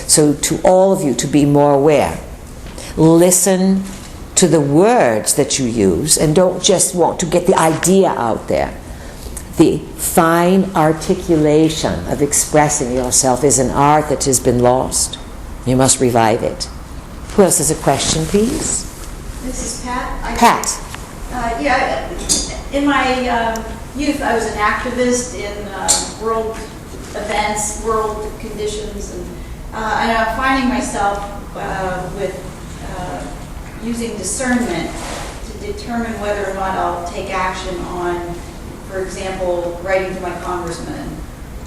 So to all of you, to be more aware. Listen to the words that you use, and don't just want to get the idea out there. The fine articulation of expressing yourself is an art that has been lost. You must revive it. Who else has a question, please? This is Pat. Pat. Yeah, in my youth, I was an activist in world events, world conditions, and I'm finding myself with using discernment to determine whether or not I'll take action on, for example, writing to my congressman,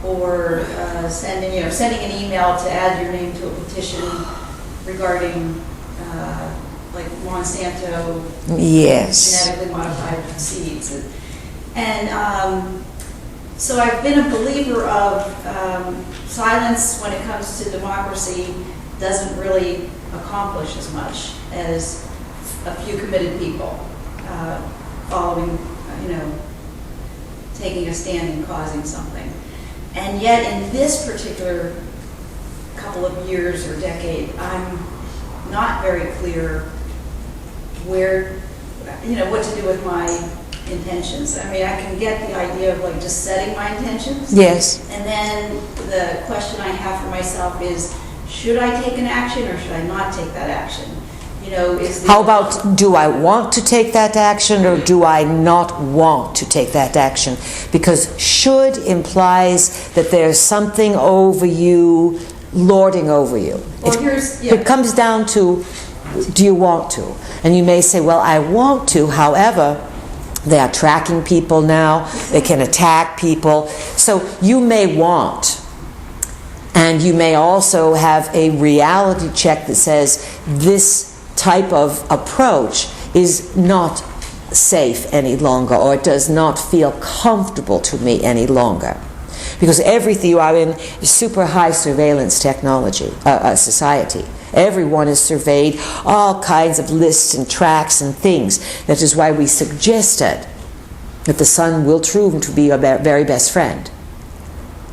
or sending an email to add your name to a petition regarding like Monsanto, yes, genetically modified seeds, and so I've been a believer of silence when it comes to democracy doesn't really accomplish as much as a few committed people following, taking a stand and causing something. And yet in this particular couple of years or decade, I'm not very clear where, what to do with my intentions. I mean, I can get the idea of like just setting my intentions. Yes. And then the question I have for myself is, should I take an action or should I not take that action? How about, do I want to take that action or do I not want to take that action? Because should implies that there's something over you, lording over you. It comes down to, do you want to? And you may say, well, I want to, however, they are tracking people now, they can attack people. So you may want, and you may also have a reality check that says this type of approach is not safe any longer, or it does not feel comfortable to me any longer. Because everything, you are in super high surveillance technology, society. Everyone is surveyed, all kinds of lists and tracks and things. That is why we suggested that the sun will prove to be your very best friend.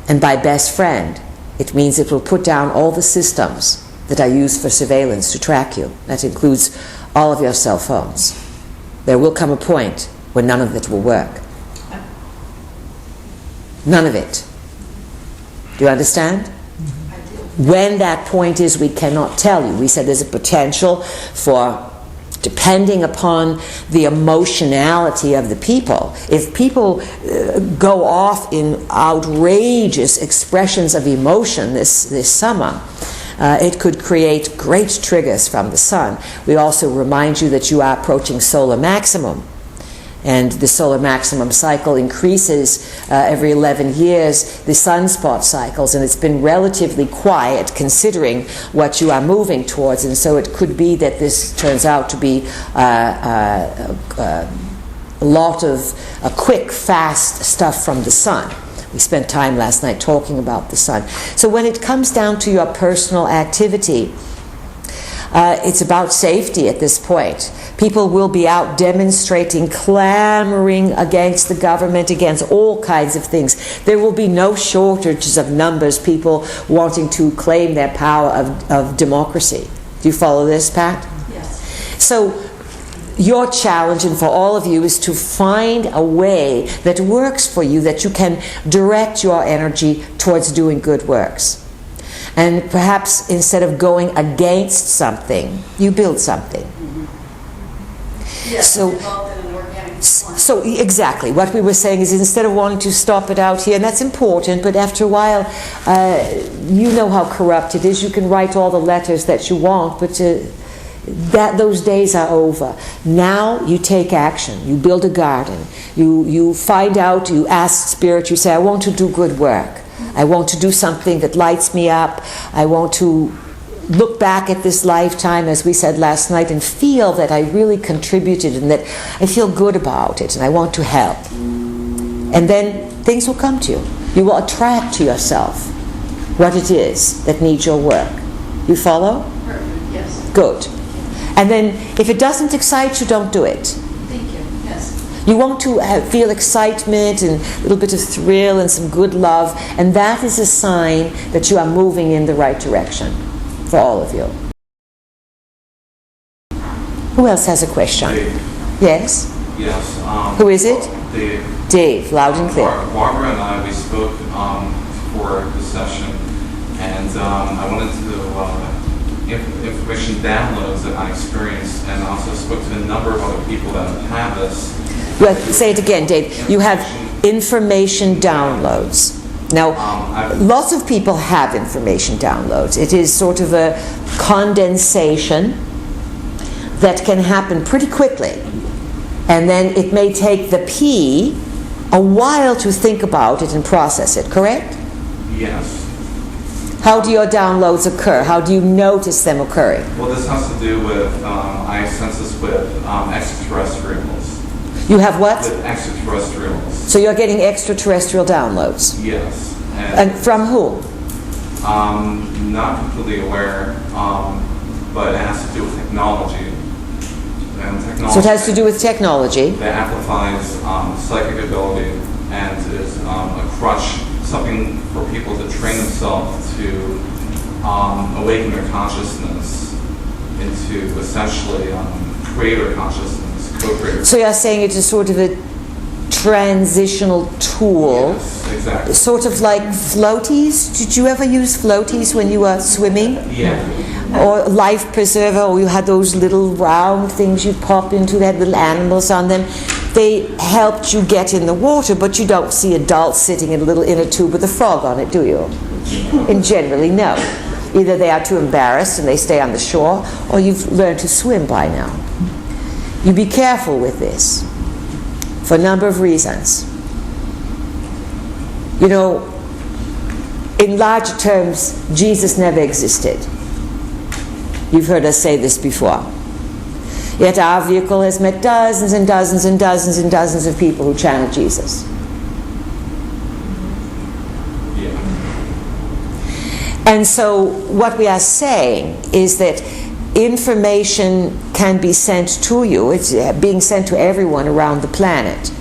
And by best friend, it means it will put down all the systems that are used for surveillance to track you. That includes all of your cell phones. There will come a point when none of it will work. None of it. Do you understand? I do. When that point is, we cannot tell you. We said there's a potential for, depending upon the emotionality of the people, if people go off in outrageous expressions of emotion this summer, it could create great triggers from the sun. We also remind you that you are approaching solar maximum. And the solar maximum cycle increases every 11 years, the sunspot cycles, and it's been relatively quiet considering what you are moving towards. And so it could be that this turns out to be a lot of quick, fast stuff from the sun. We spent time last night talking about the sun. So when it comes down to your personal activity, it's about safety at this point. People will be out demonstrating, clamoring against the government, against all kinds of things. There will be no shortages of numbers, people wanting to claim their power of democracy. Do you follow this, Pat? Yes. So your challenge, and for all of you, is to find a way that works for you, that you can direct your energy towards doing good works. And perhaps instead of going against something, you build something. Yes, so, involved in an organic form. So exactly, what we were saying is instead of wanting to stop it out here, and that's important, but after a while, you know how corrupt it is. You can write all the letters that you want, but those days are over. Now you take action. You build a garden. You find out, you ask Spirit, you say, I want to do good work. I want to do something that lights me up. I want to look back at this lifetime, as we said last night, and feel that I really contributed and that I feel good about it and I want to help. And then things will come to you. You will attract to yourself what it is that needs your work. You follow? Perfect, yes. Good. And then if it doesn't excite you, don't do it. Thank you, yes. You want to feel excitement and a little bit of thrill and some good love, and that is a sign that you are moving in the right direction. for all of you. Who else has a question? Dave. Yes? Yes. Who is it? Dave. Dave, loud and clear. Barbara and I, we spoke for the session, and I wanted to information downloads that I experienced, and also spoke to a number of other people that have had this. Well, say it again, Dave. You have information downloads. Now, lots of people have information downloads. It is sort of a condensation that can happen pretty quickly. And then it may take the P a while to think about it and process it, correct? Yes. How do your downloads occur? How do you notice them occurring? Well, this has to do with, I sense this with extraterrestrials. You have what? With extraterrestrials. So you're getting extraterrestrial downloads? Yes. And from whom? Not completely aware, but it has to do with technology. And technology. So it has to do with technology. That amplifies psychic ability and is a crutch, something for people to train themselves to awaken their consciousness into essentially creator consciousness, co-creator. So you're saying it is sort of a transitional tool. Yes, exactly. Sort of like floaties. Did you ever use floaties when you were swimming? Yeah. Or life preserver, or you had those little round things you'd pop into, they had little animals on them. They helped you get in the water, but you don't see adults sitting in a tube with a frog on it, do you? And generally, no. Either they are too embarrassed and they stay on the shore, or you've learned to swim by now. You be careful with this for a number of reasons. You know, in larger terms, Jesus never existed. You've heard us say this before. Yet our vehicle has met dozens and dozens and dozens and dozens of people who channel Jesus. Yeah. And so what we are saying is that information can be sent to you. It's being sent to everyone around the planet.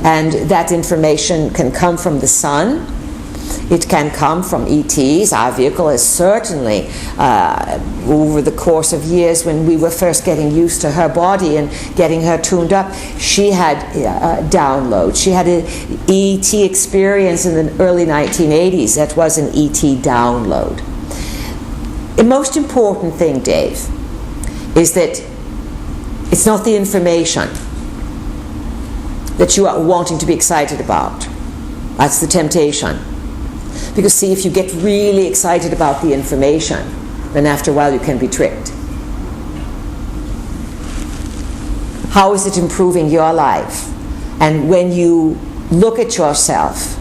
And that information can come from the sun. It can come from ETs. Our vehicle has certainly, over the course of years when we were first getting used to her body and getting her tuned up, she had downloads. She had an ET experience in the early 1980s that was an ET download. The most important thing, Dave, is that it's not the information that you are wanting to be excited about. That's the temptation. Because see, if you get really excited about the information, then after a while you can be tricked. How is it improving your life? And when you look at yourself,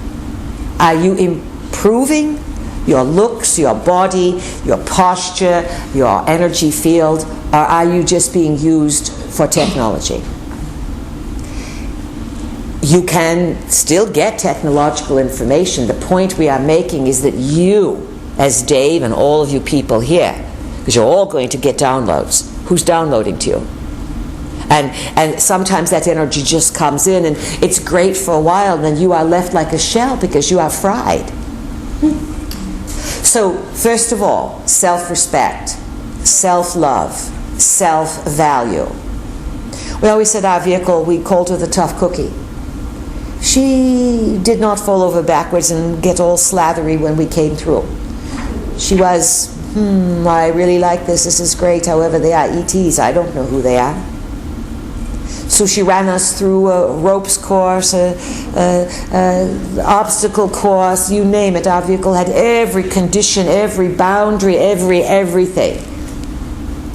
are you improving your looks, your body, your posture, your energy field, or are you just being used for technology? You can still get technological information. The point we are making is that you, as Dave and all of you people here, because you're all going to get downloads, who's downloading to you? And sometimes that energy just comes in and it's great for a while, and then you are left like a shell because you are fried. So, first of all, self-respect, self-love, self-value. We always said our vehicle, we called her the tough cookie. She did not fall over backwards and get all slathery when we came through. She was, I really like this is great, however they are ETs, I don't know who they are. So she ran us through a ropes course, obstacle course, you name it. Our vehicle had every condition, every boundary, everything.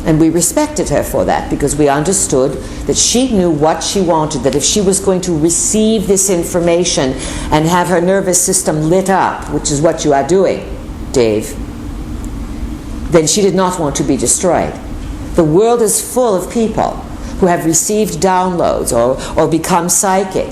And we respected her for that because we understood that she knew what she wanted, that if she was going to receive this information and have her nervous system lit up, which is what you are doing, Dave, then she did not want to be destroyed. The world is full of people who have received downloads or become psychic,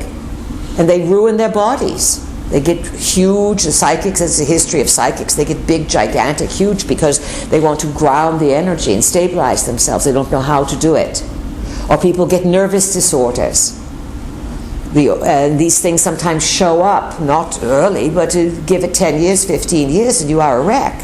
and they ruin their bodies. They get huge. The psychics, there's a history of psychics. They get big, gigantic, huge because they want to ground the energy and stabilize themselves. They don't know how to do it. Or people get nervous disorders. These things sometimes show up, not early, but give it 10 years, 15 years, and you are a wreck.